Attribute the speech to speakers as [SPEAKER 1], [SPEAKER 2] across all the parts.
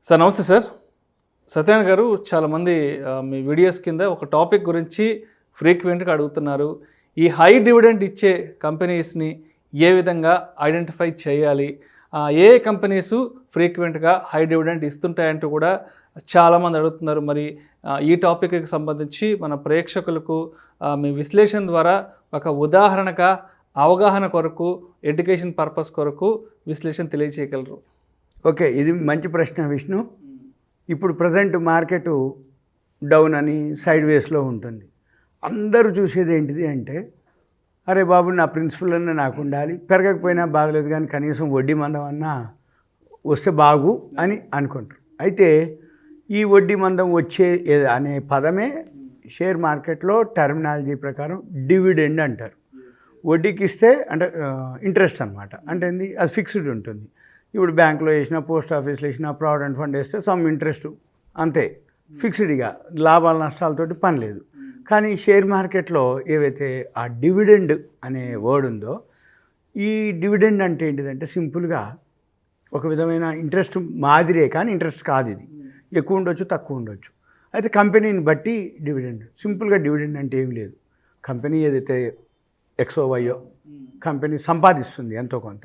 [SPEAKER 1] Sir నమస్తే sir. Satyanarayana గారు చాలామంది మీ వీడియోస్ కింద ఒక టాపిక్ గురించి ఫ్రీక్వెంట్గా అడుగుతున్నారు. ఈ హై డివిడెండ్ ఇచ్చే కంపెనీస్ని ఏ విధంగా ఐడెంటిఫై చేయాలి, ఏ కంపెనీస్ ఫ్రీక్వెంట్గా హై డివిడెండ్ ఇస్తుంటాయంటూ కూడా చాలామంది అడుగుతున్నారు. మరి ఈ టాపిక్కి సంబంధించి మన ప్రేక్షకులకు మీ విశ్లేషణ ద్వారా ఒక ఉదాహరణగా అవగాహన కొరకు, ఎడ్యుకేషన్ పర్పస్ కొరకు విశ్లేషణ తెలియజేయగలరు?
[SPEAKER 2] ఓకే, ఇది మంచి ప్రశ్న విష్ణు. ఇప్పుడు ప్రజెంట్ మార్కెట్ డౌన్ అని సైడ్ వేస్లో ఉంటుంది. అందరూ చూసేది ఏంటిది అంటే, అరే బాబు నా ప్రిన్సిపల్ అన్నా నాకు ఉండాలి, పెరగకపోయినా బాగలేదు కానీ కనీసం వడ్డీ మందం అన్నా వస్తే బాగు అని అనుకుంటారు. అయితే ఈ వడ్డీ మందం వచ్చే అనే పదమే షేర్ మార్కెట్లో టర్మినాలజీ ప్రకారం డివిడెండ్ అంటారు. వడ్డీకి ఇస్తే అంటే ఇంట్రెస్ట్ అనమాట. అంటే ఏంది, అది ఫిక్స్డ్ ఉంటుంది. ఇప్పుడు బ్యాంకులో వేసినా, పోస్ట్ ఆఫీస్లో వేసినా, ప్రావిడెంట్ ఫండ్ వేస్తే సమ్ ఇంట్రెస్ట్ అంతే, ఫిక్స్డ్గా, లాభాల నష్టాలతోటి పని లేదు. కానీ షేర్ మార్కెట్లో ఏవైతే ఆ డివిడెండ్ అనే వర్డ్ ఉందో, ఈ డివిడెండ్ అంటే ఏంటిదంటే సింపుల్గా ఒక విధమైన ఇంట్రెస్ట్ మాదిరే, కానీ ఇంట్రెస్ట్ కాదు. ఇది ఎక్కువ ఉండొచ్చు, తక్కువ ఉండొచ్చు. అయితే కంపెనీని బట్టి డివిడెండ్. సింపుల్గా డివిడెండ్ అంటే ఏం లేదు, కంపెనీ ఏదైతే ఎక్సో వైయో కంపెనీ సంపాదిస్తుంది ఎంతో కొంత.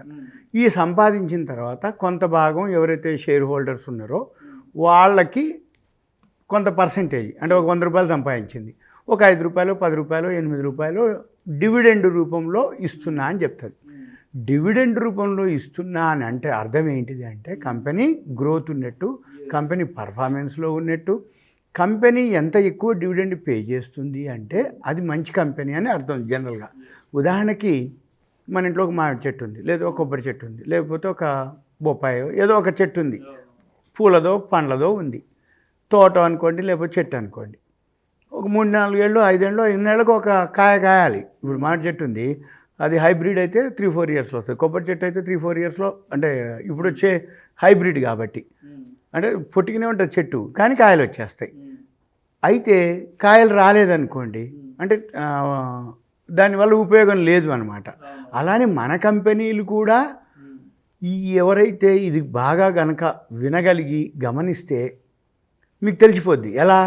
[SPEAKER 2] ఈ సంపాదించిన తర్వాత కొంత భాగం ఎవరైతే షేర్ హోల్డర్స్ ఉన్నారో వాళ్ళకి కొంత పర్సెంటేజ్, అంటే ఒక 100 రూపాయలు సంపాదించింది, ఒక 5 రూపాయలు, 10 రూపాయలు, 8 రూపాయలు డివిడెండ్ రూపంలో ఇస్తున్నా అని చెప్తుంది. డివిడెండ్ రూపంలో ఇస్తున్నా అని అంటే అర్థం ఏంటిది అంటే, కంపెనీ గ్రోత్ ఉన్నట్టు, కంపెనీ పర్ఫార్మెన్స్లో ఉన్నట్టు, కంపెనీ ఎంత ఎక్కువ డివిడెండ్ పే చేస్తుంది అంటే అది మంచి కంపెనీ అని అర్థం జనరల్గా. ఉదాహరణకి మన ఇంట్లో ఒక మామిడి చెట్టు ఉంది, లేదా ఒక కొబ్బరి చెట్టు ఉంది, లేకపోతే ఒక బొప్పాయో ఏదో ఒక చెట్టు ఉంది, పూలదో పండ్లదో ఉంది, తోట అనుకోండి, లేకపోతే చెట్టు అనుకోండి. ఒక 3-4 ఏళ్ళు, 5 ఏళ్ళు, 8 ఏళ్ళకు ఒక కాయ కాయాలి. ఇప్పుడు మామిడి చెట్టు ఉంది, అది హైబ్రిడ్ అయితే 3-4 ఇయర్స్లో వస్తుంది. కొబ్బరి చెట్టు అయితే 3-4 ఇయర్స్లో, అంటే ఇప్పుడు వచ్చే హైబ్రిడ్ కాబట్టి అంటే పొట్టిగానే ఉంటుంది చెట్టు, కానీ కాయలు వచ్చేస్తాయి. అయితే కాయలు రాలేదనుకోండి, అంటే దానివల్ల ఉపయోగం లేదు అన్నమాట. అలానే మన కంపెనీలు కూడా ఈ ఎవరైతే ఇది బాగా గనక వినగలిగి గమనిస్తే మీకు తెలిసిపోద్ది. ఎలా?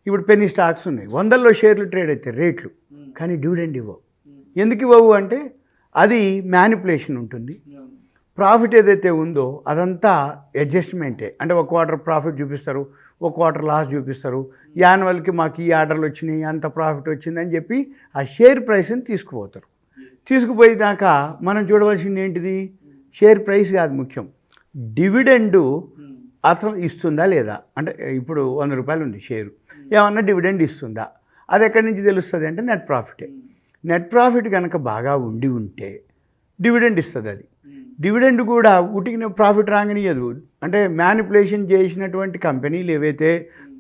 [SPEAKER 2] ఇప్పుడు పెన్నీ స్టాక్స్ ఉన్నాయి, 100లో షేర్లు ట్రేడ్ అయితే రేట్లు, కానీ డివిడెండ్ ఇవ్వవు. ఎందుకు ఇవ్వవు అంటే అది మ్యానిపులేషన్ ఉంటుంది. ప్రాఫిట్ ఏదైతే ఉందో అదంతా అడ్జస్ట్మెంటే. అంటే ఒక క్వార్టర్ ప్రాఫిట్ చూపిస్తారు, ఒక క్వార్టర్ లాస్ చూపిస్తారు. యాన్యువల్కి మాకు ఈ ఆర్డర్లు వచ్చినాయి, అంత ప్రాఫిట్ వచ్చిందని చెప్పి ఆ షేర్ ప్రైస్ని తీసుకుపోతారు. తీసుకుపోయినాక మనం చూడవలసింది ఏంటిది, షేర్ ప్రైస్ కాదు ముఖ్యం, డివిడెండు అసలు ఇస్తుందా లేదా. అంటే ఇప్పుడు 100 రూపాయలు ఉంది షేరు, ఏమన్నా డివిడెండ్ ఇస్తుందా, అది ఎక్కడి నుంచి తెలుస్తుంది అంటే నెట్ ప్రాఫిటే. నెట్ ప్రాఫిట్ కనుక బాగా ఉండి ఉంటే డివిడెండ్ ఇస్తుంది. అది డివిడెండ్ కూడా ఉటికిన ప్రాఫిట్ రాగనియదు. అంటే మ్యానిపులేషన్ చేసినటువంటి కంపెనీలు ఏవైతే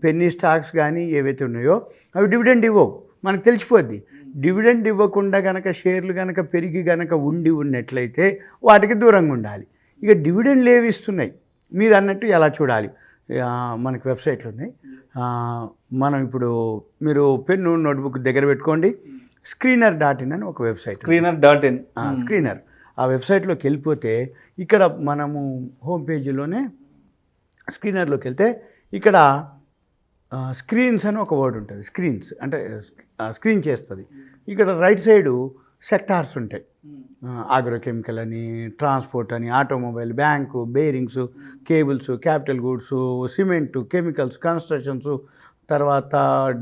[SPEAKER 2] పెన్నీ స్టాక్స్ కానీ ఏవైతే ఉన్నాయో అవి డివిడెండ్ ఇవ్వవు, మనకు తెలిసిపోద్ది. డివిడెండ్ ఇవ్వకుండా కనుక షేర్లు కనుక పెరిగి కనుక ఉన్నట్లయితే వాటికి దూరంగా ఉండాలి. ఇక డివిడెండ్లు ఏవి ఇస్తున్నాయి మీరు అన్నట్టు ఎలా చూడాలి, మనకి వెబ్సైట్లు ఉన్నాయి. మనం ఇప్పుడు మీరు పెన్ను నోట్బుక్ దగ్గర పెట్టుకోండి, screener.in అని ఒక వెబ్సైట్. స్క్రీనర్ ఆ వెబ్సైట్లోకి వెళ్ళిపోతే ఇక్కడ మనము హోమ్ పేజీలోనే స్క్రీనర్లోకి వెళ్తే ఇక్కడ స్క్రీన్స్ అని ఒక వర్డ్ ఉంటుంది. స్క్రీన్స్ అంటే స్క్రీన్ చేస్తుంది. ఇక్కడ రైట్ సైడు సెక్టార్స్ ఉంటాయి, ఆగ్రోకెమికల్ అని, ట్రాన్స్పోర్ట్ అని, automobile, bank, bearings, cables, capital goods, cement, chemicals, constructions, తర్వాత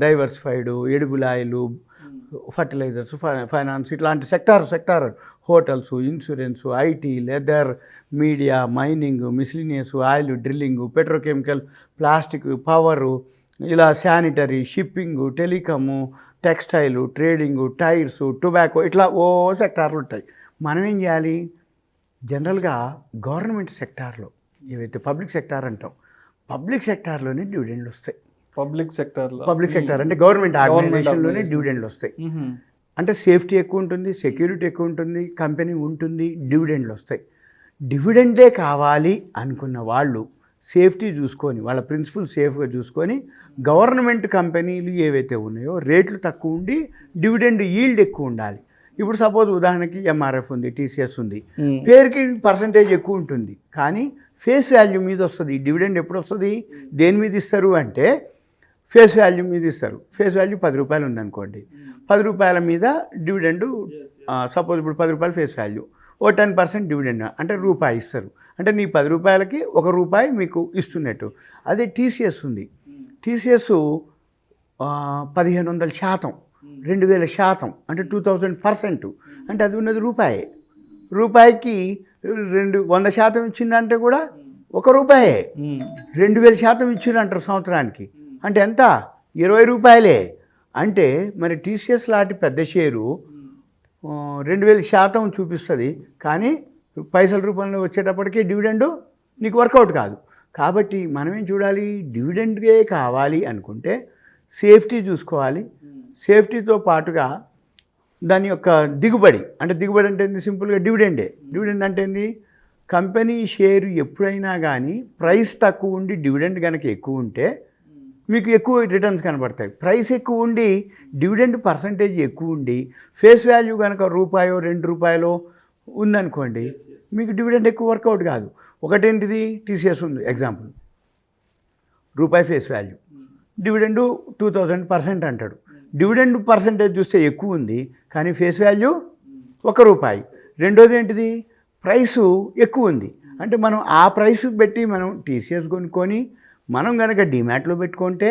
[SPEAKER 2] diversified, edible oil, fertilisers, finance, ఇట్లాంటి sector, hotels, insurance, IT, leather, media, mining, miscellaneous, oil, drilling, petrochemical, plastic, power, ఇలా sanitary, shipping, telecom, textile, trading, tyres, tobacco, ఇట్లా సెక్టార్లు ఉంటాయి. మనం ఏం చేయాలి, జనరల్గా గవర్నమెంట్ సెక్టార్లో ఏవైతే పబ్లిక్ సెక్టార్ అంటాం, పబ్లిక్ సెక్టార్లోనే డివిడెండ్లు వస్తాయి. పబ్లిక్ సెక్టార్ అంటే గవర్నమెంట్ ఆర్గనైజేషన్లోనే డివిడెండ్లు వస్తాయి. అంటే సేఫ్టీ ఎక్కువ ఉంటుంది, సెక్యూరిటీ ఎక్కువ ఉంటుంది, కంపెనీ ఉంటుంది, డివిడెండ్లు వస్తాయి. డివిడెండే కావాలి అనుకున్న వాళ్ళు సేఫ్టీ చూసుకొని, వాళ్ళ ప్రిన్సిపల్ సేఫ్గా చూసుకొని, గవర్నమెంట్ కంపెనీలు ఏవైతే ఉన్నాయో రేట్లు తక్కువ ఉండి డివిడెండ్ ఈల్డ్ ఎక్కువ ఉండాలి. ఇప్పుడు సపోజ్ ఉదాహరణకి ఎంఆర్ఎఫ్ ఉంది, టీసీఎస్ ఉంది, పేరుకి పర్సంటేజ్ ఎక్కువ ఉంటుంది కానీ ఫేస్ వాల్యూ మీద వస్తుంది. డివిడెండ్ ఎప్పుడు వస్తుంది, దేని మీద ఇస్తారు అంటే ఫేస్ వాల్యూ మీద ఇస్తారు. ఫేస్ వాల్యూ 10 రూపాయలు ఉందనుకోండి, 10 రూపాయల మీద డివిడెండు సపోజ్ ఇప్పుడు 10 రూపాయలు ఫేస్ వాల్యూ, ఓ 10% డివిడెండ్ అంటే రూపాయి ఇస్తారు. అంటే నీ 10 రూపాయలకి 1 రూపాయి మీకు ఇస్తున్నట్టు. అదే టీసీఎస్ ఉంది, టీసీఎస్ 1500%, 2000%, అంటే 2000%, అంటే అది ఉన్నది రూపాయే. రూపాయికి 100% ఇచ్చిందంటే కూడా 1 రూపాయే. 2000% ఇచ్చిందంటారు సంవత్సరానికి, అంటే ఎంత, 20 రూపాయలే. అంటే మరి టీసీఎస్ లాంటి పెద్ద షేరు 2000% చూపిస్తుంది కానీ పైసల రూపంలో వచ్చేటప్పటికీ డివిడెండు నీకు వర్కౌట్ కాదు. కాబట్టి మనం ఏం చూడాలి, డివిడెండే కావాలి అనుకుంటే సేఫ్టీ చూసుకోవాలి. సేఫ్టీతో పాటుగా దాని యొక్క దిగుబడి, అంటే దిగుబడి అంటే ఏంది, సింపుల్గా డివిడెండే. డివిడెండ్ అంటే ఏంది, కంపెనీ షేరు ఎప్పుడైనా కానీ ప్రైస్ తక్కువ ఉండి డివిడెండ్ కనుక ఎక్కువ ఉంటే మీకు ఎక్కువ రిటర్న్స్ కనబడతాయి. ప్రైస్ ఎక్కువ ఉండి డివిడెండ్ పర్సంటేజ్ ఎక్కువ ఉండి ఫేస్ వాల్యూ కనుక రూపాయో 2 రూపాయలో ఉందనుకోండి, మీకు డివిడెండ్ ఎక్కువ వర్కౌట్ కాదు. ఒకటేంటిది, టీసీఎస్ ఉంది ఎగ్జాంపుల్, రూపాయి ఫేస్ వాల్యూ, డివిడెండు 2000% అంటాడు. డివిడెండ్ పర్సంటేజ్ చూస్తే ఎక్కువ ఉంది కానీ ఫేస్ వాల్యూ 1 రూపాయి. రెండోది ఏంటిది, ప్రైసు ఎక్కువ ఉంది. అంటే మనం ఆ ప్రైస్ పెట్టి మనం టీసీఎస్ కొనుక్కొని మనం కనుక డిమాట్లో పెట్టుకుంటే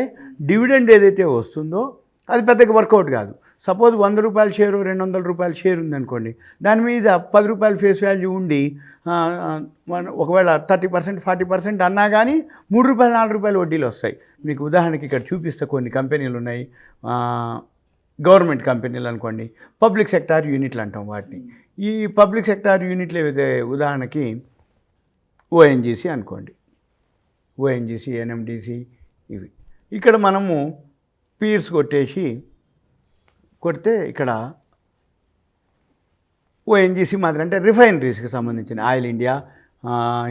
[SPEAKER 2] డివిడెండ్ ఏదైతే వస్తుందో అది పెద్దగా వర్కౌట్ కాదు. సపోజ్ 100 రూపాయల షేరు, 200 రూపాయల షేర్ ఉందనుకోండి, దాని మీద 10 రూపాయల ఫేస్ వాల్యూ ఉండి ఒకవేళ 30%, 40% అన్నా కానీ 3 రూపాయలు 4 రూపాయలు వడ్డీలు వస్తాయి. మీకు ఉదాహరణకి ఇక్కడ చూపిస్తే కొన్ని కంపెనీలు ఉన్నాయి, గవర్నమెంట్ కంపెనీలు అనుకోండి, పబ్లిక్ సెక్టార్ యూనిట్లు అంటాం వాటిని. ఈ పబ్లిక్ సెక్టార్ యూనిట్లు ఏవైతే ఉదాహరణకి ఓఎన్జీసీ అనుకోండి, ఓఎన్జీసీ, ఎన్ఎండిసి, ఇవి ఇక్కడ మనము పీర్స్ కొడితే ఇక్కడ ఓఎన్జీసీ మాత్రం అంటే రిఫైనరీస్కి సంబంధించిన ఆయిల్ ఇండియా,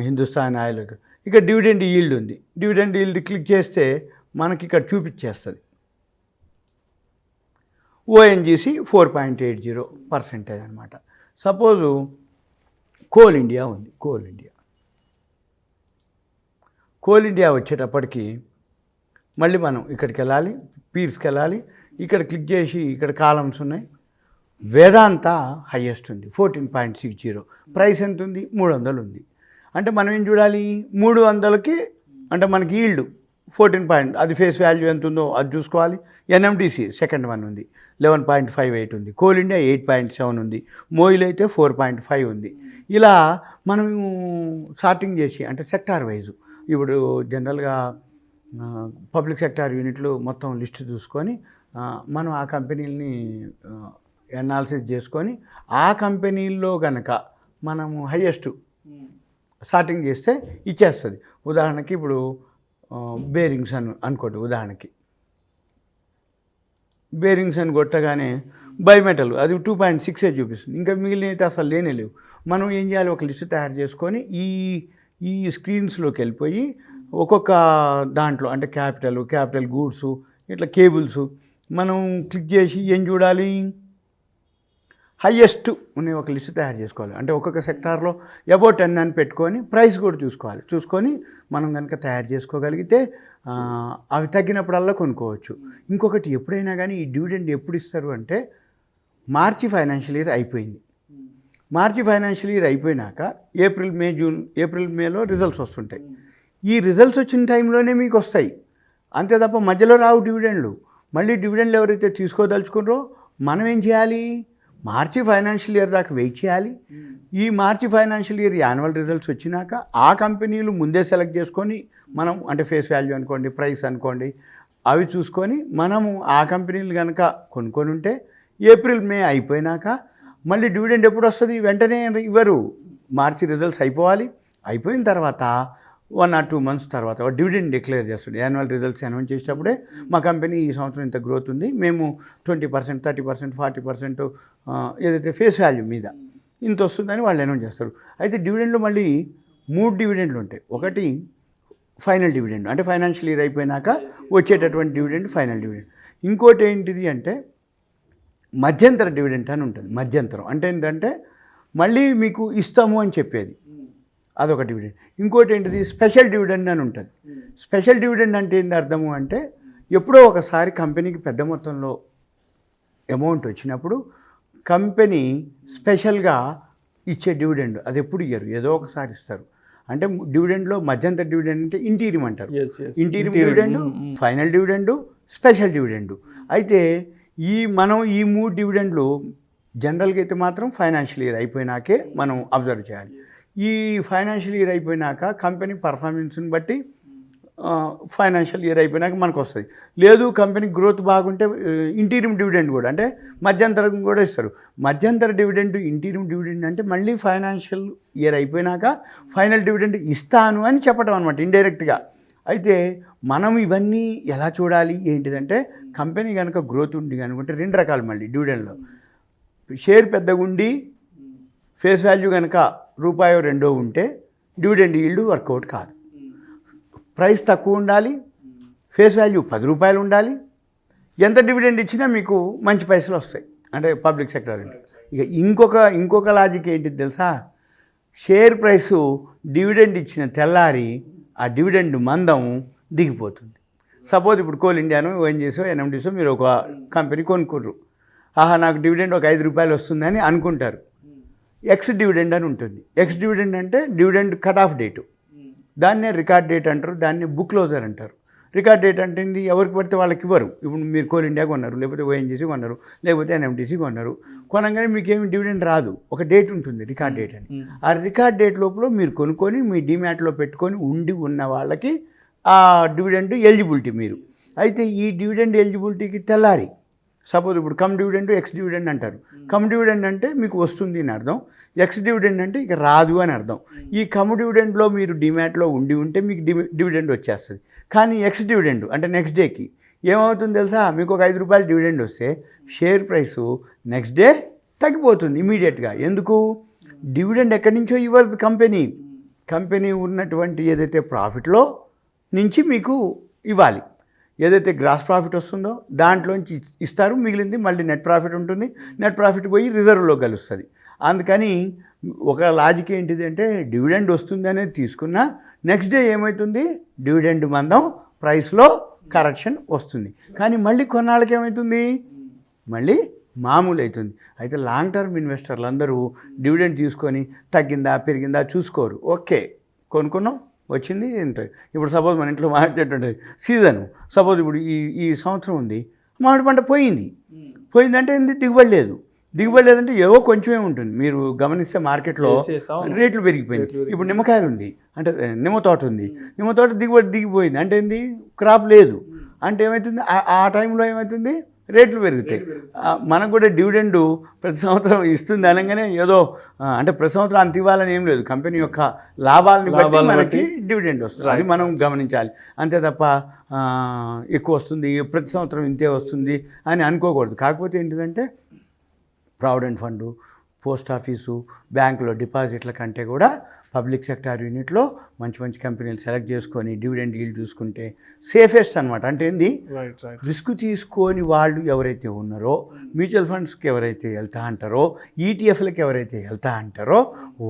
[SPEAKER 2] హిందుస్థాన్ ఆయిల్. ఇక్కడ డివిడెండ్ ఈల్డ్ ఉంది, డివిడెండ్ ఈల్డ్ క్లిక్ చేస్తే మనకి ఇక్కడ చూపించేస్తుంది ఓఎన్జీసీ 4.80% అనమాట. సపోజు కోల్ ఇండియా ఉంది, కోల్ ఇండియా వచ్చేటప్పటికి మళ్ళీ మనం ఇక్కడికి వెళ్ళాలి, పీర్స్కి వెళ్ళాలి. ఇక్కడ క్లిక్ చేసి ఇక్కడ కాలమ్స్ ఉన్నాయి. వేదాంత హైయెస్ట్ ఉంది 14.60, ప్రైస్ ఎంత ఉంది, 300 ఉంది. అంటే మనం ఏం చూడాలి, 300కి అంటే మనకి ఈల్డ్ 14 అది ఫేస్ వాల్యూ ఎంత ఉందో అది చూసుకోవాలి. ఎన్ఎండిసి సెకండ్ వన్ ఉంది 11.58 ఉంది, కోల్ ఇండియా 8.7 ఉంది, మోయిల్ అయితే 4.5 ఉంది. ఇలా మనం సార్టింగ్ చేసి అంటే సెక్టార్ వైజు ఇప్పుడు జనరల్గా పబ్లిక్ సెక్టార్ యూనిట్లు మొత్తం లిస్ట్ చూసుకొని మనం ఆ కంపెనీలని అనాలిసిస్ చేసుకొని ఆ కంపెనీల్లో కనుక మనము హైయెస్ట్ సార్టింగ్ చేస్తే ఇచ్చేస్తుంది. ఉదాహరణకి ఇప్పుడు బేరింగ్స్ అనుకోండి, ఉదాహరణకి బేరింగ్స్ అని కొట్టగానే బైమెటల్ అది 2.6 చూపిస్తుంది, ఇంకా మిగిలిన అయితే అసలు లేనే లేవు. మనం ఏం చేయాలి, ఒక లిస్ట్ తయారు చేసుకొని ఈ స్క్రీన్స్లోకి వెళ్ళిపోయి ఒక్కొక్క దాంట్లో అంటే క్యాపిటల్ గూడ్స్ ఇట్లా కేబుల్స్ మనం క్లిక్ చేసి ఏం చూడాలి, హైయెస్ట్ ఉన్న ఒక లిస్ట్ తయారు చేసుకోవాలి. అంటే ఒక్కొక్క సెక్టార్లో అబౌట్ 10 అని పెట్టుకొని ప్రైస్ కూడా చూసుకొని మనం కనుక తయారు చేసుకోగలిగితే అవి తగ్గినప్పుడల్లా కొనుక్కోవచ్చు. ఇంకొకటి ఎప్పుడైనా కానీ ఈ డివిడెండ్ ఎప్పుడు ఇస్తారు అంటే మార్చి ఫైనాన్షియల్ ఇయర్ అయిపోయింది. మార్చి ఫైనాన్షియల్ ఇయర్ అయిపోయినాక ఏప్రిల్ మేలో రిజల్ట్స్ వస్తుంటాయి. ఈ రిజల్ట్స్ వచ్చిన టైంలోనే మీకు వస్తాయి, అంతే తప్ప మధ్యలో రావు డివిడెండ్లు. మళ్ళీ డివిడెండ్లు ఎవరైతే తీసుకోదలుచుకున్నారో మనం ఏం చేయాలి, మార్చి ఫైనాన్షియల్ ఇయర్ దాకా వెయిట్ చేయాలి. ఈ మార్చి ఫైనాన్షియల్ ఇయర్ యాన్యువల్ రిజల్ట్స్ వచ్చినాక ఆ కంపెనీలు ముందే సెలెక్ట్ చేసుకొని మనం అంటే ఫేస్ వాల్యూ అనుకోండి, ప్రైస్ అనుకోండి, అవి చూసుకొని మనము ఆ కంపెనీలు కనుక కొనుక్కొని ఉంటే ఏప్రిల్ మే అయిపోయినాక మళ్ళీ డివిడెండ్ ఎప్పుడు వస్తుంది, వెంటనే ఇవ్వరు. మార్చి రిజల్ట్స్ అయిపోయిన తర్వాత 1 or 2 months తర్వాత డివిడెండ్ డిక్లేర్ చేస్తుంది. యాన్యువల్ రిజల్ట్స్ అనౌన్స్ చేసేటప్పుడే మా కంపెనీ ఈ సంవత్సరం ఇంత గ్రోత్ ఉంది, మేము 20%, 30%, 40% ఏదైతే ఫేస్ వాల్యూ మీద ఇంత వస్తుందని వాళ్ళు అనౌన్స్ చేస్తారు. అయితే డివిడెండ్లో మళ్ళీ 3 డివిడెండ్లు ఉంటాయి. ఒకటి ఫైనల్ డివిడెండ్ అంటే ఫైనాన్షియల్ ఇయర్ అయిపోయినాక వచ్చేటటువంటి డివిడెండ్ ఫైనల్ డివిడెండ్. ఇంకోటి ఏంటిది అంటే మధ్యంతర డివిడెంట్ అని ఉంటుంది. మధ్యంతరం అంటే ఏంటంటే మళ్ళీ మీకు ఇస్తాము అని చెప్పేది, అదొక డివిడెండ్. ఇంకోటి ఏంటిది స్పెషల్ డివిడెండ్ అని ఉంటుంది. స్పెషల్ డివిడెండ్ అంటే ఏంటి అర్థము అంటే ఎప్పుడో ఒకసారి కంపెనీకి పెద్ద మొత్తంలో అమౌంట్ వచ్చినప్పుడు కంపెనీ స్పెషల్గా ఇచ్చే డివిడెండ్, అది ఎప్పుడు ఇయ్యరు, ఏదో ఒకసారి ఇస్తారు. అంటే డివిడెండ్లో మధ్యంతర డివిడెండ్ అంటే ఇంటీరియం అంటారు. Interim dividend, final dividend, special dividend. అయితే మనం ఈ 3 డివిడెండ్లు జనరల్గా అయితే మాత్రం ఫైనాన్షియల్ ఇయర్ అయిపోయినాకే మనం అబ్జర్వ్ చేయాలి. ఈ ఫైనాన్షియల్ ఇయర్ అయిపోయినాక కంపెనీ పర్ఫార్మెన్స్ని బట్టి ఫైనాన్షియల్ ఇయర్ అయిపోయినాక మనకు వస్తుంది. లేదు కంపెనీ గ్రోత్ బాగుంటే ఇంటీరియం డివిడెండ్ కూడా అంటే మధ్యంతరం కూడా ఇస్తారు. మధ్యంతర డివిడెండ్, ఇంటీరియం డివిడెండ్ అంటే మళ్ళీ ఫైనాన్షియల్ ఇయర్ అయిపోయినాక ఫైనల్ డివిడెండ్ ఇస్తాను అని చెప్పడం అనమాట, ఇండైరెక్ట్గా. అయితే మనం ఇవన్నీ ఎలా చూడాలి ఏంటిదంటే కంపెనీ కనుక గ్రోత్ ఉంది కనుకుంటే 2 రకాలు మళ్ళీ డివిడెండ్లో. షేర్ పెద్దగా ఉండి ఫేస్ వాల్యూ కనుక ₹1 ఉంటే డివిడెండ్ ఈల్డ్ వర్కౌట్ కాదు. ప్రైస్ తక్కువ ఉండాలి, ఫేస్ వాల్యూ ₹10 ఉండాలి, ఎంత డివిడెండ్ ఇచ్చినా మీకు మంచి పైసలు వస్తాయి అంటే పబ్లిక్ సెక్టర్ అంటే. ఇక ఇంకొక లాజిక్ ఏంటిది తెలుసా, షేర్ ప్రైసు డివిడెండ్ ఇచ్చిన తెల్లారి ఆ డివిడెండ్ మందం దిగిపోతుంది. సపోజ్ ఇప్పుడు కోల్ ఇండియాను ఓఎన్జీసో ఎన్ఎండిసో మీరు ఒక కంపెనీ కొనుక్కోరు, ఆహా నాకు డివిడెండ్ ఒక ₹5 వస్తుందని అనుకుంటారు. ఎక్స్ డివిడెండ్ అని ఉంటుంది. ఎక్స్ డివిడెండ్ అంటే డివిడెండ్ కట్ ఆఫ్ డేటు, దాన్నే రికార్డ్ డేట్ అంటారు, దాన్ని బుక్ క్లోజర్ అంటారు. రికార్డ్ డేట్ అంటే ఎవరికి పడితే వాళ్ళకి ఇవ్వరు. ఇప్పుడు మీరు కోల్ ఇండియా కొన్నారు, లేకపోతే ఓఎన్జీసీ కొన్నారు, లేకపోతే ఎన్ఎండిసి కొన్నారు, కొనగానే మీకేమి డివిడెండ్ రాదు, ఒక డేట్ ఉంటుంది రికార్డ్ డేట్ అని. ఆ రికార్డ్ డేట్ లోపల మీరు కొనుక్కొని మీ డిమ్యాట్లో పెట్టుకొని ఉన్న వాళ్ళకి ఆ డివిడెండ్ ఎలిజిబిలిటీ మీరు. అయితే ఈ డివిడెండ్ ఎలిజిబిలిటీకి తెల్లారి సపోజ్ ఇప్పుడు కమ్ డివిడెండ్, ఎక్స్ డివిడెండ్ అంటారు. కమ్ డివిడెండ్ అంటే మీకు వస్తుంది అని అర్థం, ఎక్స్ డివిడెండ్ అంటే ఇక రాదు అని అర్థం. ఈ కమ్ డివిడెండ్లో మీరు డిమ్యాట్లో ఉంటే మీకు డివిడెండ్ వచ్చేస్తుంది. కానీ ఎక్స్ డివిడెండ్ అంటే నెక్స్ట్ డేకి ఏమవుతుంది తెలుసా, మీకు ఒక ₹5 డివిడెండ్ వస్తే షేర్ ప్రైసు నెక్స్ట్ డే తగ్గిపోతుంది ఇమీడియట్గా. ఎందుకు, డివిడెండ్ ఎక్కడి నుంచో ఇవ్వదు కంపెనీ ఉన్నటువంటి ఏదైతే ప్రాఫిట్లో నుంచి మీకు ఇవ్వాలి. ఏదైతే గ్రాస్ ప్రాఫిట్ వస్తుందో దాంట్లోంచి ఇస్తారు, మిగిలింది మళ్ళీ నెట్ ప్రాఫిట్ ఉంటుంది, నెట్ ప్రాఫిట్ పోయి రిజర్వ్లో కలుస్తుంది. అందుకని ఒక లాజిక్ ఏంటిది అంటే డివిడెండ్ వస్తుంది అనేది తీసుకున్నా నెక్స్ట్ డే ఏమవుతుంది, డివిడెండ్ మందం ప్రైస్లో కరెక్షన్ వస్తుంది. కానీ మళ్ళీ కొన్నాళ్ళకి ఏమవుతుంది, మళ్ళీ మామూలు అవుతుంది. అయితే లాంగ్ టర్మ్ ఇన్వెస్టర్లు అందరూ డివిడెండ్ తీసుకొని తగ్గిందా పెరిగిందా చూసుకోరు. ఓకే కొనుక్కున్నాం వచ్చింది ఏంటంటే, ఇప్పుడు సపోజ్ మన ఇంట్లో మామిడి చెట్టు ఉంటుంది, సీజన్ సపోజ్ ఇప్పుడు ఈ సంవత్సరం ఉంది, మామిడి పంట పోయిందంటే ఏంది, దిగుబడి లేదంటే ఏవో కొంచెమే ఉంటుంది. మీరు గమనిస్తే మార్కెట్లో రేట్లు పెరిగిపోయింది. ఇప్పుడు నిమ్మకాయలు ఉంది అంటే నిమ్మ తోట ఉంది, నిమ్మ తోట దిగిపోయింది అంటే ఏంది, క్రాప్ లేదు అంటే ఏమవుతుంది, ఆ టైంలో ఏమవుతుంది, రేట్లు పెరుగుతాయి. మనకు కూడా డివిడెండ్ ప్రతి సంవత్సరం ఇస్తుంది అనగానే ఏదో అంటే ప్రతి సంవత్సరం అంత ఇవ్వాలని ఏం లేదు, కంపెనీ యొక్క లాభాలని బట్టి మనకి డివిడెండ్ వస్తుంది, అది మనం గమనించాలి. అంతే తప్ప ఎక్కువ వస్తుంది ప్రతి సంవత్సరం ఇంతే వస్తుంది అని అనుకోకూడదు. కాకపోతే ఏంటిదంటే ప్రావిడెంట్ ఫండు, పోస్ట్ ఆఫీసు, బ్యాంకులో డిపాజిట్ల కంటే కూడా పబ్లిక్ సెక్టార్ యూనిట్లో మంచి కంపెనీలు సెలెక్ట్ చేసుకొని డివిడెండ్ డీల్ చూసుకుంటే సేఫెస్ట్ అనమాట. అంటే ఏంది, రిస్క్ తీసుకొని వాళ్ళు ఎవరైతే ఉన్నారో, మ్యూచువల్ ఫండ్స్కి ఎవరైతే వెళ్తా అంటారో, ఈటీఎఫ్లకి ఎవరైతే వెళ్తా అంటారో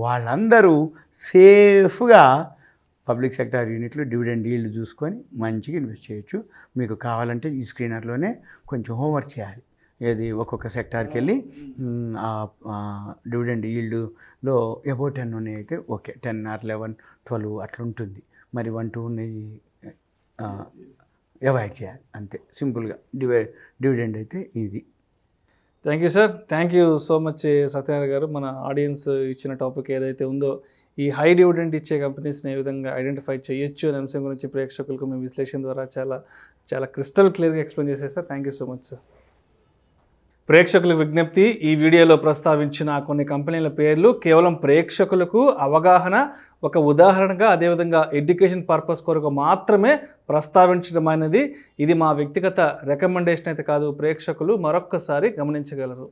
[SPEAKER 2] వాళ్ళందరూ సేఫ్గా పబ్లిక్ సెక్టార్ యూనిట్లో డివిడెండ్ డీల్ చూసుకొని మంచిగా ఇన్వెస్ట్ చేయొచ్చు. మీకు కావాలంటే ఈ స్క్రీనర్లోనే కొంచెం హోంవర్క్ చేయాలి. ఏది ఒక్కొక్క సెక్టార్కి వెళ్ళి డివిడెండ్ ఈల్డ్లో అబౌట్ 10 ఉన్నాయి అయితే ఓకే, 10 or 11, 12 అట్లా ఉంటుంది. మరి 1, 2 ఉన్నాయి అవాయిడ్ చేయాలి, అంతే సింపుల్గా. డివిడెండ్ అయితే ఇది.
[SPEAKER 1] Thank you sir, thank you so much Satyanarayana గారు. మన ఆడియన్స్ ఇచ్చిన టాపిక్ ఏదైతే ఉందో ఈ హై డివిడెండ్ ఇచ్చే కంపెనీస్ని ఏ విధంగా ఐడెంటిఫై చేయొచ్చు అనే అంశం గురించి ప్రేక్షకులకు మీ విశ్లేషణ ద్వారా చాలా క్రిస్టల్ క్లియర్గా ఎక్స్ప్లెయిన్ చేశారు sir. Thank you so much sir. ప్రేక్షకుల విజ్ఞప్తి, ఈ వీడియోలో ప్రస్తావించిన కొన్ని కంపెనీల పేర్లు కేవలం ప్రేక్షకులకు అవగాహన, ఒక ఉదాహరణగా, అదేవిధంగా ఎడ్యుకేషన్ పర్పస్ కొరకు మాత్రమే ప్రస్తావించడం అనేది, ఇది మా వ్యక్తిగత రికమెండేషన్ అయితే కాదు, ప్రేక్షకులు మరొక్కసారి గమనించగలరు.